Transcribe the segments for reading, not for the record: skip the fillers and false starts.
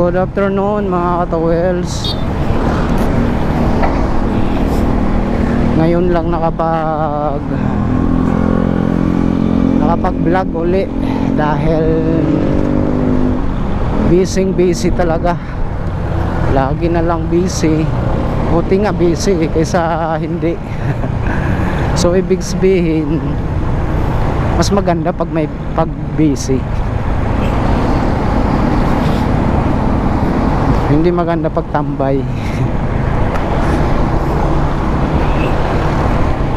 Good afternoon mga katawels. Ngayon lang nakapag-vlog uli dahil busy talaga. Lagi na lang busy. Buti nga busy kaysa hindi. So ibig sabihin mas maganda pag may busy. Hindi maganda pag tambay.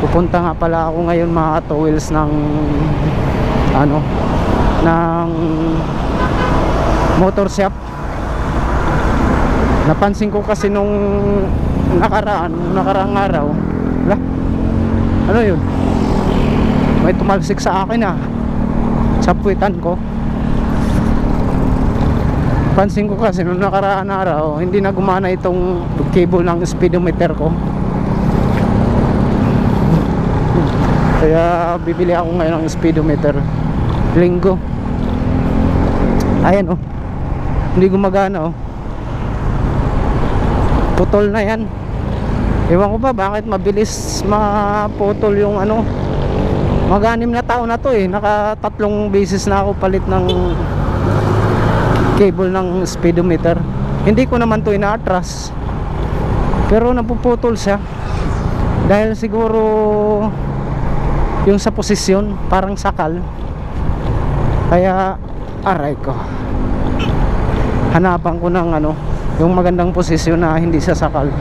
Pupunta nga pala ako ngayon mga katawels ng motor shop. Napansin ko kasi nung nakaraang araw, ano yun, may tumalsik sa akin sa puwitan ko. Pansin ko kasi nung nakaraang araw hindi na gumana itong cable ng speedometer ko, kaya bibili ako ngayon ng speedometer. Linggo, ayan hindi gumagana putol na yan. Ewan ko ba bakit mabilis maputol yung mag-anim na taon na to naka-3 beses na ako palit ng cable ng speedometer. Hindi ko naman to ina-atras, pero napuputol siya dahil siguro yung sa posisyon parang sakal. Kaya aray ko, hanapan ko ng yung magandang posisyon na hindi sa sakal.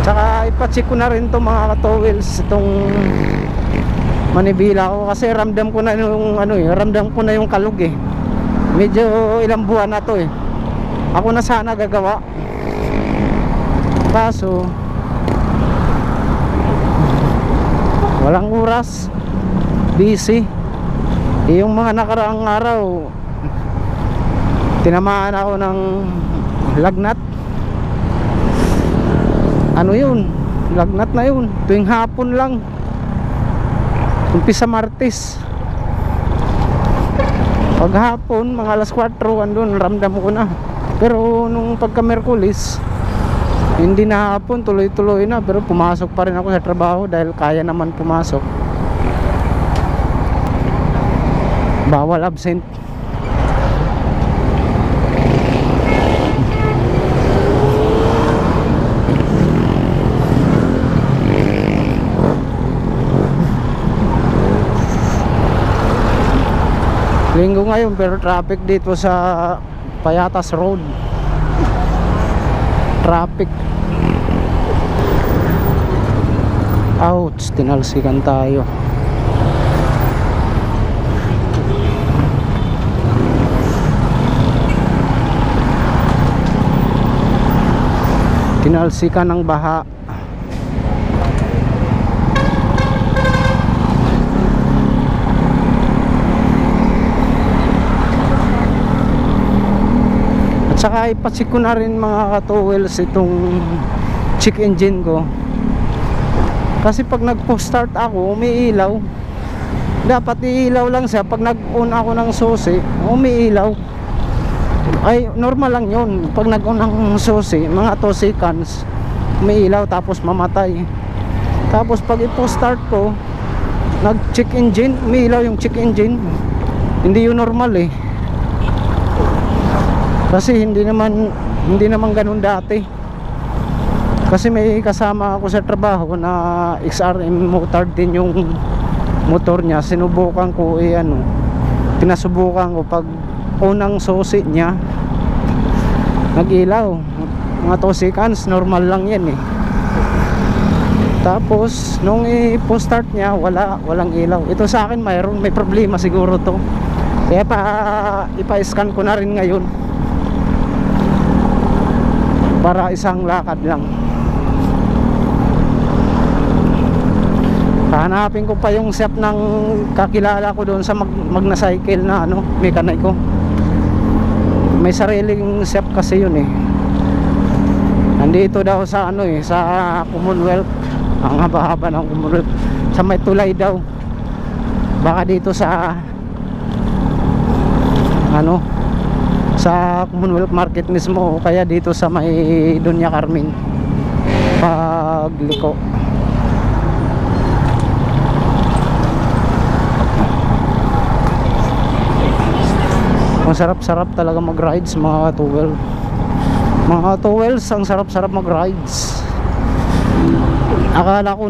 Tsaka ipacheck ko na rin to mga katowels, itong manibila ko, kasi ramdam ko na yung ramdam ko na yung kalug medyo ilang buwan na to ako na sana gagawa, kaso walang oras, busy. Yung mga nakaraang araw tinamaan ako ng lagnat. Lagnat na yun tuwing hapon lang, umpisa Martes. Paghapon mga alas 4 andun ramdam ko na. Pero nung pagka Merkulis hindi na hapon, tuloy-tuloy na. Pero pumasok pa rin ako sa trabaho dahil kaya naman pumasok, bawal absent. Linggo ngayon pero traffic dito sa Payatas Road. Traffic. Ouch, tinalsikan tayo. Tinalsikan ng baha. Saka ipacheck ko na rin mga katowels itong check engine ko, kasi pag nag-post start ako umiilaw. Dapat iilaw lang siya pag nag-on ako ng susi, umiilaw. Ay normal lang yun, pag nag-on ng susi mga 2 seconds umiilaw tapos mamatay. Tapos pag i-post start ko, nag-check engine, umiilaw yung check engine. Hindi yun normal kasi hindi naman ganun dati. Kasi may kasama ako sa trabaho na XRM motor din yung motor niya. Sinubukan ko pinasubukan ko pag unang susi niya nag-ilaw mga 2 seconds, normal lang yan Tapos nung i-post start niya walang ilaw. Ito sa akin may problema siguro to, kaya ipa-scan ko na rin ngayon para isang lakad lang. Hanapin ko pa yung shop ng kakilala ko doon sa magna-cycle na mekaniko. May sariling shop kasi yun nandito daw sa sa Commonwealth. Ang haba-haba ng Commonwealth, sa may tulay daw. Baka dito sa sa Commonwealth Market mismo o kaya dito sa may Doña Carmen pagliko. Masarap-sarap talaga mag-rides mga ka-2Wheel. Mga ka-2Wheels, ang sarap-sarap mag-rides. Akala ko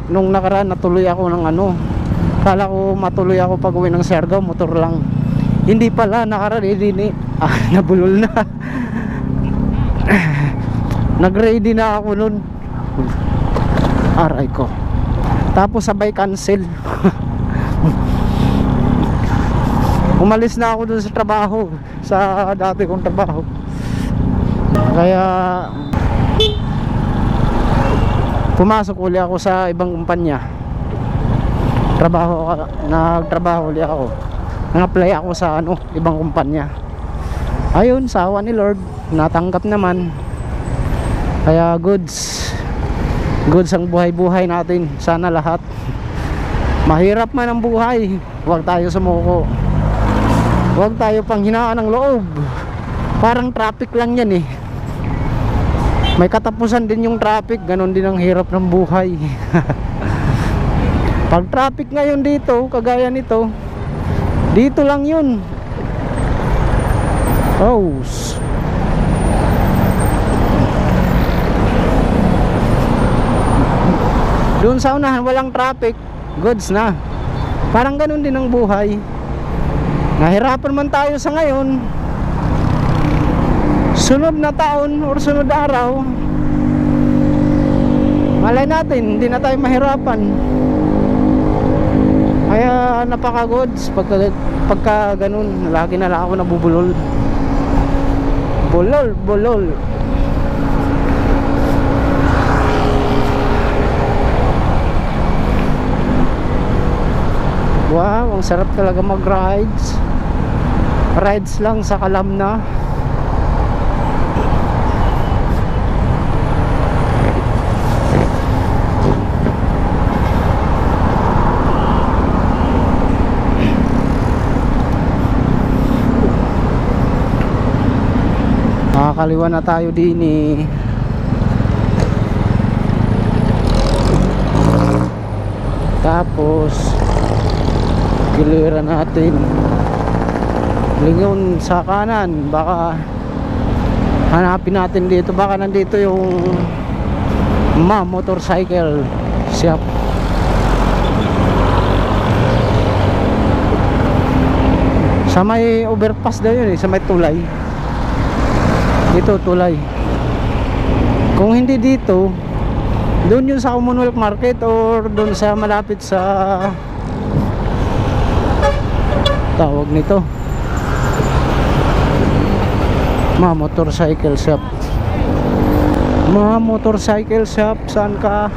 nung nakaraan natuloy ako ng ano. Akala ko matuloy ako pag uwi ng Siargao, motor lang. Hindi pala, naka-ready ni. Nabulol na. Nag-ready na ako nun. Aray ko. Tapos sabay cancel. Umalis na ako dun sa trabaho, sa dati kong trabaho. Kaya pumasok uli ako sa ibang kumpanya. Nagtrabaho uli ako. Nag-apply ako sa ibang kumpanya. Ayun, sa awa ni Lord, natanggap naman. Kaya goods ang buhay-buhay natin. Sana lahat. Mahirap man ang buhay, huwag tayo sumuko. Huwag tayo panghinaan ng loob. Parang traffic lang yan eh. May katapusan din yung traffic. Ganon din ang hirap ng buhay. Pag traffic ngayon dito, kagaya nito, dito lang yun. Oh, doon sa unahan walang traffic, goods na. Parang ganon din ang buhay. Nahirapan man tayo sa ngayon. Sunod na taon or sunod araw, malay natin hindi na tayo mahirapan. Kaya napaka-goods pagka ganun. Lagi na lang ako nabubulol. Bulol. Wow, ang sarap talaga mag-rides. Rides lang sa Kalamna. Makakaliwa na tayo din eh. Tapos giliran natin lingon sa kanan. Baka hanapin natin dito, baka nandito yung motorcycle shop. Sa may overpass daw yun eh, sa may tulay. Dito tulay. Kung hindi dito, doon yun sa Commonwealth Market or doon sa malapit sa tawag nito, motorcycle shop. Motorcycle shop, saan ka?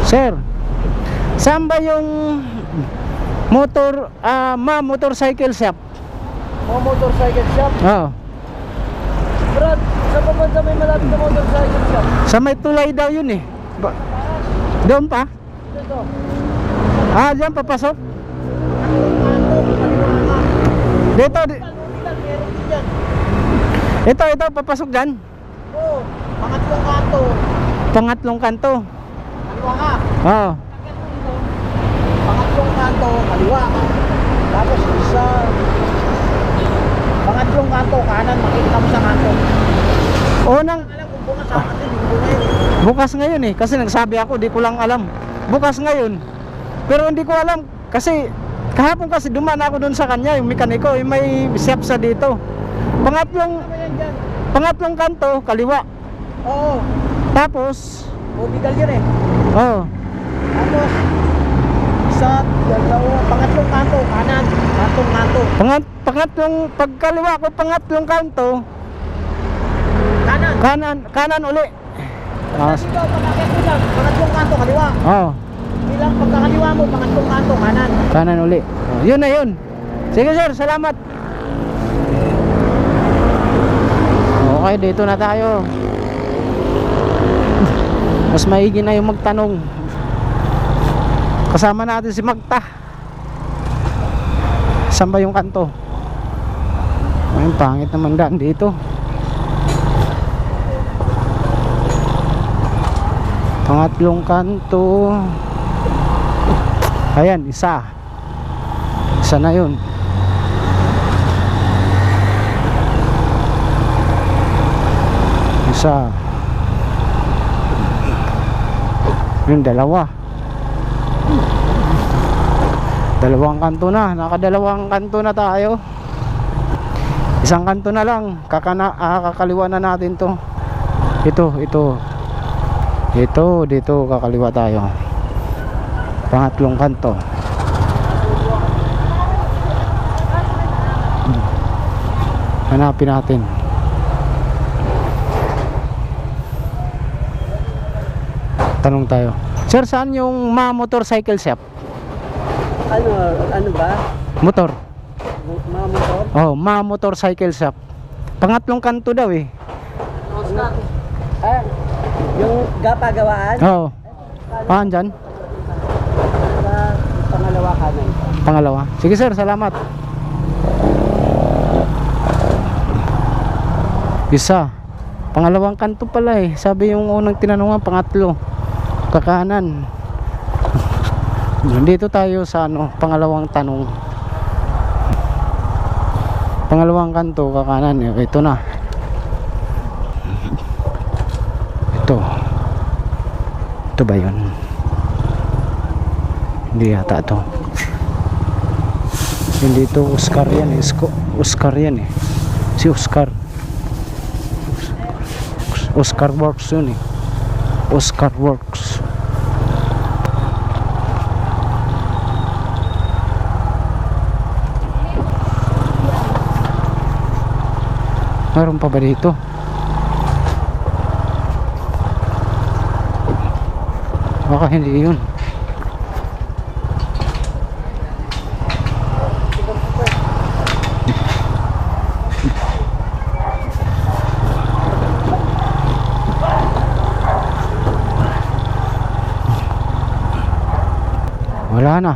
Sir, saan ba yung motorcycle shop? Motorcycle shop? Oo. Brad, sa pabansa may malapit na motorcycle shop. Sa may tulay daw yun eh. Doon pa? Dito. Diyan papasok? Dito. Ito, papasok dyan? Oo, pangatlong kanto. Pangatlong kanto? Kaliwa ka. Oo. Pangatlong kanto, kaliwa ka. Tapos sa pangatlong kanto, kanan, makikita mo sa kanto. Unang Alam kung bunga sa atin, hindi bunga yun. bukas ngayon eh, kasi nagsabi ako, di ko lang alam. Bukas ngayon. Pero hindi ko alam kasi kahapon kasi dumaan ako doon sa kanya, yung mekaniko, yung may shop sa dito. Pangatlong Ano yan dyan? pangatlong kanto, kaliwa. Oo, Tapos, Obigal yun eh. oh, Tapos, isa, dalawa, pangatlong kanto, kanan, kantong kanto. pangatlong pagkaliwa ko, pangatlong kanto, Kanan. kanan uli. Basta dito, pagkakit mo lang, pangatlong kanto, kaliwa. Oh, Bilang pagkakaliwa mo, pangatlong kanto, kanan. kanan uli. Oh, yun na yun. Sige sir, salamat. Oh, Okay, dito na tayo. Mas maigi na yung magtanong. Kasama natin si Magta. Saan ba yung kanto? Ay, pangit naman daan dito. Pangatlong kanto. Ayan, isa. Isa na yun. Isa. Yung dalawa. Dalawang kanto na. Nakadalawang kanto na tayo. Isang kanto na lang. Kakaliwa na natin to. Ito. Dito kakaliwa tayo. Pangatlong kanto. Hanapin natin. Tanong tayo. Sir, saan yung motorcycle shop? Ano ba? Motor. Mga motor? Oh, motorcycle shop. Pangatlong kanto daw eh. Yung gapagawaan? Oo. Paan dyan? Sa pangalawa kanan. Pangalawa. Sige sir, salamat. Isa. Pangalawang kanto pala eh. Sabi yung unang tinanungan, pangatlo. Kakanan. Dito tayo sa pangalawang tanong. Pangalawang kanto, kakanan. Ito na. Ito ba yun? Hindi yata ito. Hindi ito Oscar yan eh. Oscar yan eh. Si Oscar. Oscar Works yun eh. Oscar Works. Meron pa ba dito? Baka hindi yun. Wala na.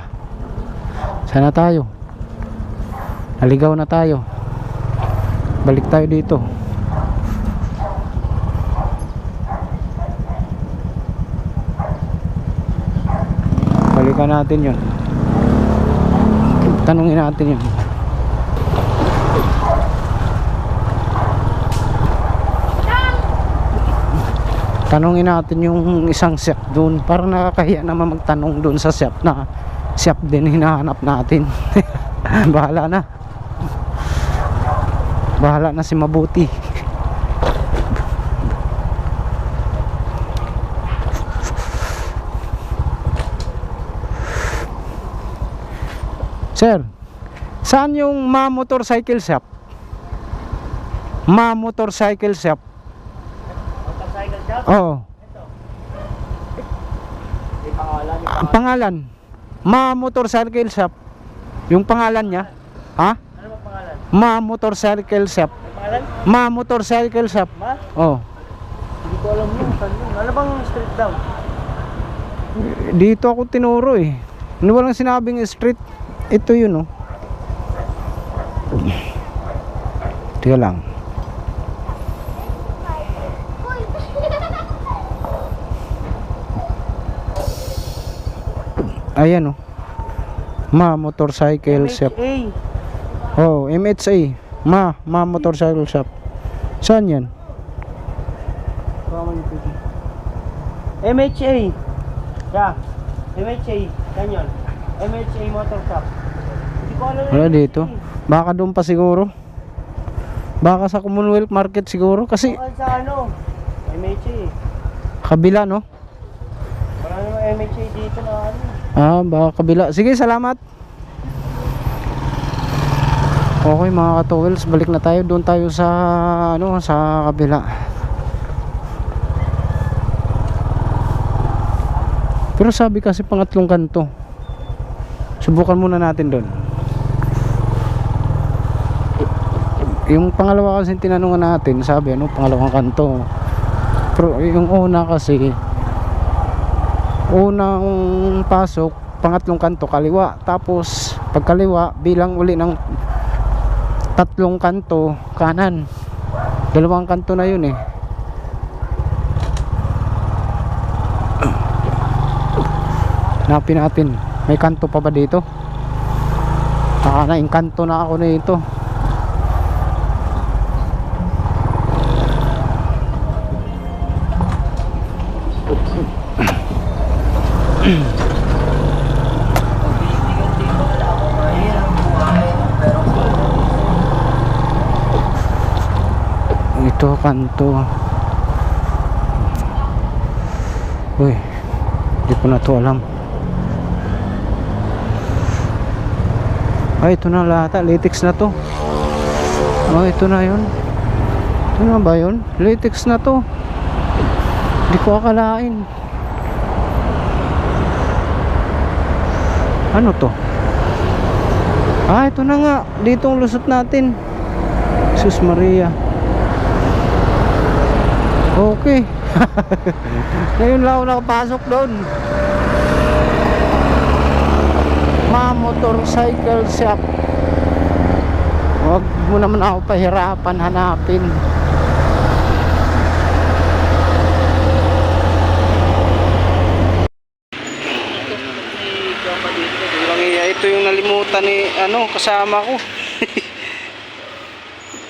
Sana tayo. Naligaw na tayo. Balik tayo dito. Balikan natin yun. Tanungin natin yun. Tanungin natin yung isang shop doon. Parang nakakahiya naman magtanong doon sa shop na shop din hinahanap natin. Bahala na. Bahala na si Mabuti. Sir, saan yung motorcycle shop? Motorcycle shop. Motorcycle shop? Oo. May pangalan. Ang pangalan? Motorcycle shop. Yung pangalan niya? Ha? Ano ba pangalan? Motorcycle shop. May pangalan? Motorcycle shop. Oh. Hindi ko alam yun. Saan yun? Ano bang street daw? Dito ako tinuro eh. Ano walang sinabing street? Ito yun oh. Tiyo lang. Ayan oh. Motorcycle shop. Oh, MHA. Motorcycle shop. Saan yan? MHA. Yeah. MHA. Yan yun. MHA Motor Shop. Hindi ko alam. Wala dito. Baka doon pa siguro. Baka sa Commonwealth Market siguro. Kasi Baka sa MHA. kabila no? Wala naman MHA dito na Baka kabila. Sige, salamat. Okay mga ka-towels, balik na tayo. Doon tayo sa sa kabila. Pero sabi kasi pangatlong kanto. Subukan muna natin doon. Yung pangalawa kasi tinanungan natin, sabi ano, pangalawang kanto. Pero yung una kasi, unang pasok, pangatlong kanto kaliwa. Tapos pagkaliwa, bilang uli ng tatlong kanto kanan. Dalawang kanto na yun eh. Hanapin natin, may kanto pa ba dito? Naingkanto na ako nito. Ito kanto. Uy, hindi ko na to alam. Ay, ito na lahat. Latex na to. Oh, ito na yun. Ito na ba yun? Latex na to. Hindi ko akalain. Ano to? Ah, ito na nga. Dito ang lusot natin. Jesus Maria. Okay. Ngayon lang ako nakapasok doon. Motorcycle shop. Huwag mo naman ako pahirapan hanapin. Ito yung nalimutan ni ano kasama ko.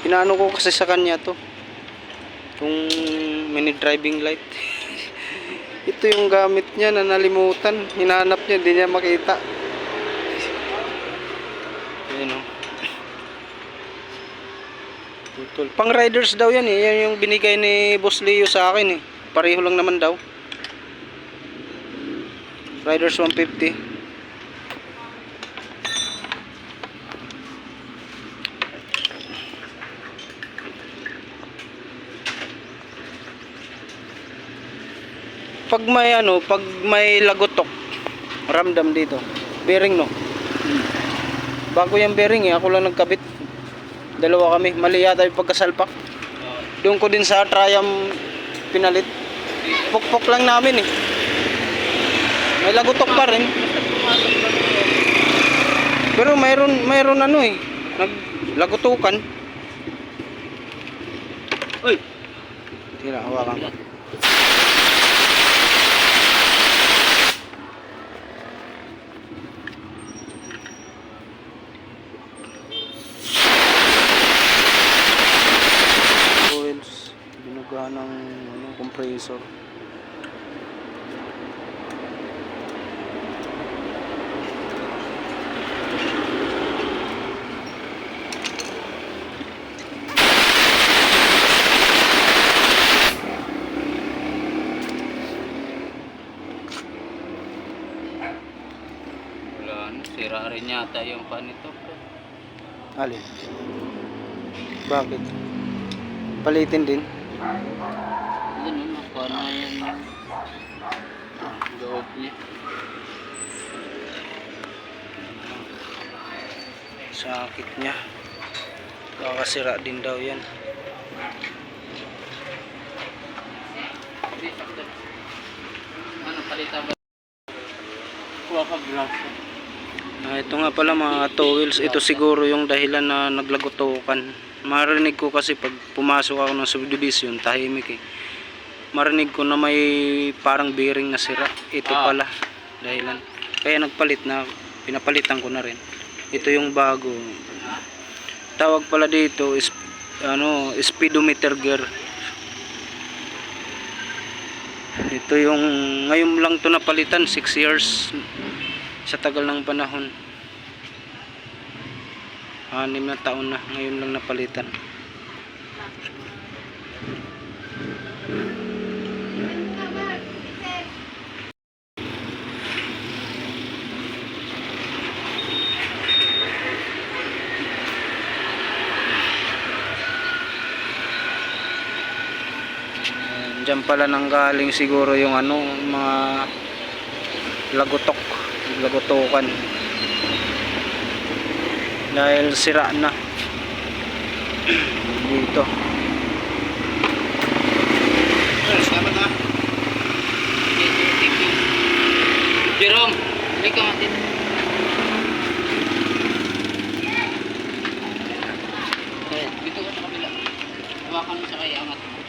Inaano ko kasi sa kanya to, yung mini driving light. Ito yung gamit niya na nalimutan. Hinahanap niya, hindi niya makita. Ayan o. Pang riders daw yan eh. Yan yung binigay ni Boss Leo sa akin eh. Pareho lang naman daw. Riders 150. Pag may ano, pag may lagotok, ramdam dito. Bearing no. Bago yung bearing eh, ako lang nagkabit. Dalawa kami, mali yata yung pagkasalpak. Doon ko din sa Triumph pinalit. Pukpok lang namin eh. May lagotok pa rin. Pero mayroon ano eh, naglagotokan. Uy! Tira, hawakan ko. Binuga ng compressor. Sira rin yata yung pan nito. Alin? Bakit? Palitin din? Yan o, nakuha na yung loob niya. Sakit niya. Kakasira din daw yan. Ano, palitan ba? Kuha ka braso. Ito nga pala mga towels. Ito siguro yung dahilan na naglagotokan. Marinig ko kasi pag pumasok ako ng subdivision, tahimik eh. Marinig ko na may parang bearing na sira. Ito pala dahilan. Kaya nagpalit na, pinapalitan ko na rin. Ito yung bago. Tawag pala dito is ano, speedometer gear. Ito yung ngayon lang to napalitan, 6 years. Sa tagal ng panahon. 6 na taon na, ngayon lang napalitan. Diyan pala nanggaling siguro yung ano, mga lagotokan. Dahil sira na. Dito. Dapat na. Thank you. Jerome, hindi ka matid. Dito ka sa kabila. Hawakan mo siya kaya angat mo.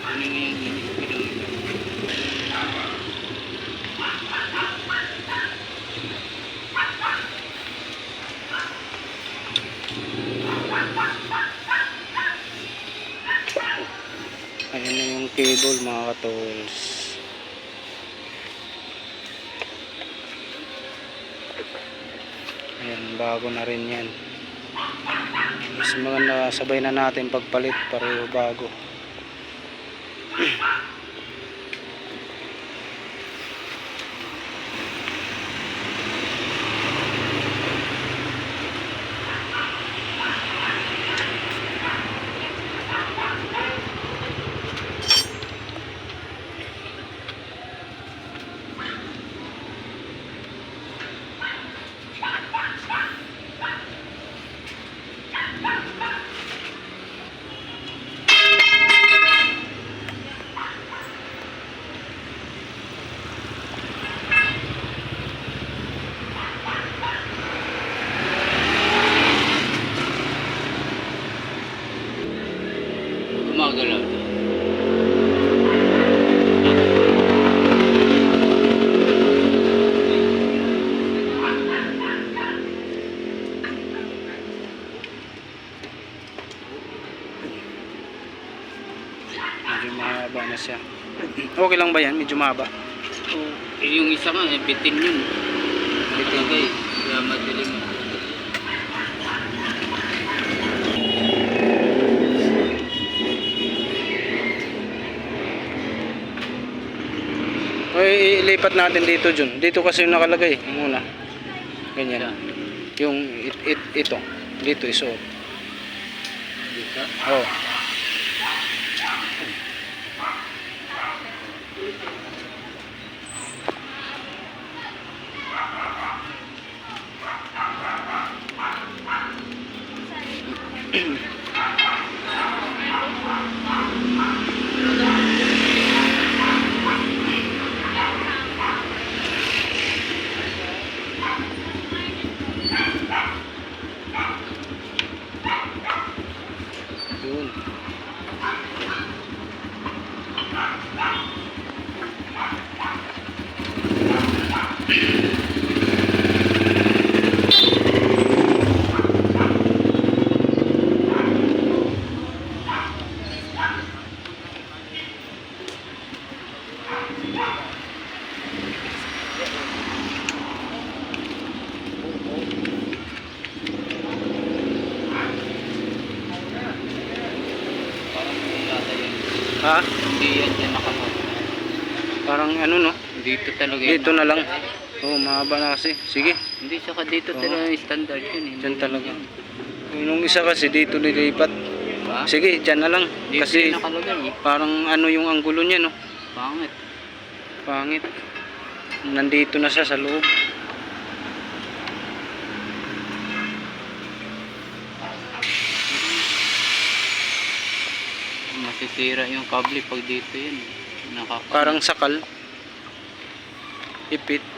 Ano nga yung Ayan na yung cable mga ka-tools. Ayan, bago na rin yan. Mas maganda sabay na natin pagpalit, pareho bago. gumagalaw. Medyo mahaba na siya. Okay lang ba yan? Medyo mahaba. Yung isa nga, bitin yun. Bitin. Okay, kaya madilim. Okay, ilipat natin dito, Jun. Dito kasi yung nakalagay muna. Ganyan. Yung ito. Dito isuot. Dito? Oh. Yun. Ha? Hindi yan yung nakamot. Parang ano no? Dito talaga yan. Dito na lang. Oh, mahaba na kasi. Sige. Hindi, saka dito Oo. talaga yung standard yun. Diyan talaga. Yung isa kasi dito nilipat. Ba? Sige, dyan na lang. Dito Kasi yung nakalagay eh. parang ano yung anggulo niya no? Pangit. Pangit. Nandito na siya sa loob. Masisira yung kable pag dito yun. Parang sakal. Ipit.